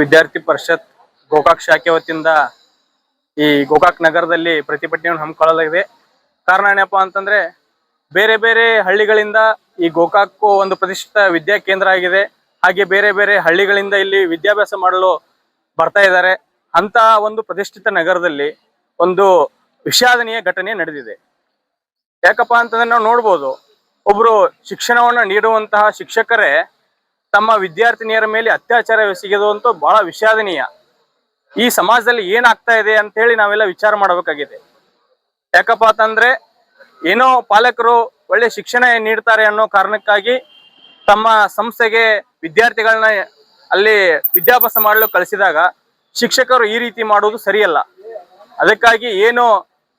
ವಿದ್ಯಾರ್ಥಿ ಪರಿಷತ್ ಗೋಕಾಕ್ ಶಾಖೆ ವತಿಯಿಂದ ಈ ಗೋಕಾಕ್ ನಗರದಲ್ಲಿ ಪ್ರತಿಭಟನೆಯನ್ನು ಹಮ್ಮಿಕೊಳ್ಳಲಾಗಿದೆ. ಕಾರಣ ಏನಪ್ಪಾ ಅಂತಂದ್ರೆ ಬೇರೆ ಬೇರೆ ಹಳ್ಳಿಗಳಿಂದ ಈ ಗೋಕಾಕ್ ಒಂದು ಪ್ರತಿಷ್ಠಿತ ವಿದ್ಯಾ ಕೇಂದ್ರ ಆಗಿದೆ. ಹಾಗೆ ಬೇರೆ ಬೇರೆ ಹಳ್ಳಿಗಳಿಂದ ಇಲ್ಲಿ ವಿದ್ಯಾಭ್ಯಾಸ ಮಾಡಲು ಬರ್ತಾ ಇದ್ದಾರೆ. ಅಂತ ಒಂದು ಪ್ರತಿಷ್ಠಿತ ನಗರದಲ್ಲಿ ಒಂದು ವಿಷಾದನೀಯ ಘಟನೆ ನಡೆದಿದೆ. ಯಾಕಪ್ಪ ಅಂತಂದ್ರೆ ನಾವು ನೋಡ್ಬೋದು, ಒಬ್ರು ಶಿಕ್ಷಣವನ್ನ ನೀಡುವಂತಹ ಶಿಕ್ಷಕರೇ ತಮ್ಮ ವಿದ್ಯಾರ್ಥಿನಿಯರ ಮೇಲೆ ಅತ್ಯಾಚಾರ ಎಸಗಿದ್ದು ಅಂತೂ ಬಹಳ ವಿಷಾದನೀಯ. ಈ ಸಮಾಜದಲ್ಲಿ ಏನಾಗ್ತಾ ಇದೆ ಅಂತ ಹೇಳಿ ನಾವೆಲ್ಲ ವಿಚಾರ ಮಾಡಬೇಕಾಗಿದೆ. ಯಾಕಪ್ಪ ಅಂತಂದ್ರೆ ಏನೋ ಪಾಲಕರು ಒಳ್ಳೆ ಶಿಕ್ಷಣ ನೀಡ್ತಾರೆ ಅನ್ನೋ ಕಾರಣಕ್ಕಾಗಿ ತಮ್ಮ ಸಂಸ್ಥೆಗೆ ವಿದ್ಯಾರ್ಥಿಗಳನ್ನ ಅಲ್ಲಿ ವಿದ್ಯಾಭ್ಯಾಸ ಮಾಡಲು ಕಳಿಸಿದಾಗ ಶಿಕ್ಷಕರು ಈ ರೀತಿ ಮಾಡುವುದು ಸರಿಯಲ್ಲ. ಅದಕ್ಕಾಗಿ ಏನು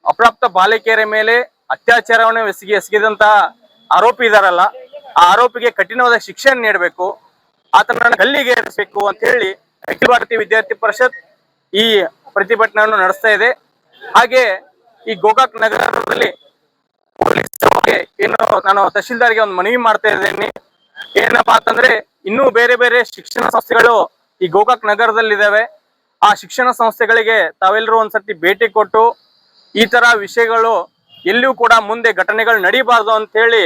ಅಪ್ರಾಪ್ತ ಬಾಲಕಿಯರ ಮೇಲೆ ಅತ್ಯಾಚಾರವನ್ನು ಎಸಗಿದಂತಹ ಆರೋಪಿ ಇದಾರಲ್ಲ, ಆ ಆರೋಪಿಗೆ ಕಠಿಣವಾದ ಶಿಕ್ಷೆ ನೀಡಬೇಕು, ಆತನನ್ನು ಗಲ್ಲಿಗೆ ಏರಿಸಬೇಕು ಅಂತ ಹೇಳಿ ಅಖಿಲ ಭಾರತೀಯ ವಿದ್ಯಾರ್ಥಿ ಪರಿಷತ್ ಈ ಪ್ರತಿಭಟನೆಯನ್ನು ನಡೆಸ್ತಾ ಇದೆ. ಹಾಗೆ ಈ ಗೋಕಾಕ್ ನಗರದಲ್ಲಿ ಏನು ನಾನು ತಹಶೀಲ್ದಾರ್ಗೆ ಒಂದು ಮನವಿ ಮಾಡ್ತಾ ಇದ್ದೇನೆ. ಏನಪ್ಪಾ ಅಂತಂದ್ರೆ ಇನ್ನೂ ಬೇರೆ ಬೇರೆ ಶಿಕ್ಷಣ ಸಂಸ್ಥೆಗಳು ಈ ಗೋಕಾಕ್ ನಗರದಲ್ಲಿದ್ದಾವೆ. ಆ ಶಿಕ್ಷಣ ಸಂಸ್ಥೆಗಳಿಗೆ ತಾವೆಲ್ಲರೂ ಒಂದ್ಸತಿ ಭೇಟಿ ಕೊಟ್ಟು ಈ ತರ ವಿಷಯಗಳು ಎಲ್ಲಿಯೂ ಕೂಡ ಮುಂದೆ ಘಟನೆಗಳು ನಡೀಬಾರ್ದು ಅಂತ ಹೇಳಿ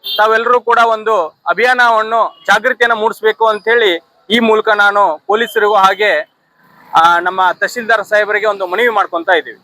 ತಾವೆಲ್ಲರೂ ಕೂಡ ಒಂದು ಅಭಿಯಾನವನ್ನು ಜಾಗೃತಿಯನ್ನು ಮೂಡಿಸಬೇಕು ಅಂತ ಹೇಳಿ ಈ ಮೂಲಕ ನಾನು ಪೊಲೀಸರಿಗೂ ಹಾಗೆ ನಮ್ಮ ತಹಶೀಲ್ದಾರ್ ಸಾಹೇಬರಿಗೆ ಒಂದು ಮನವಿ ಮಾಡ್ಕೊಂತ ಇದ್ದೀವಿ.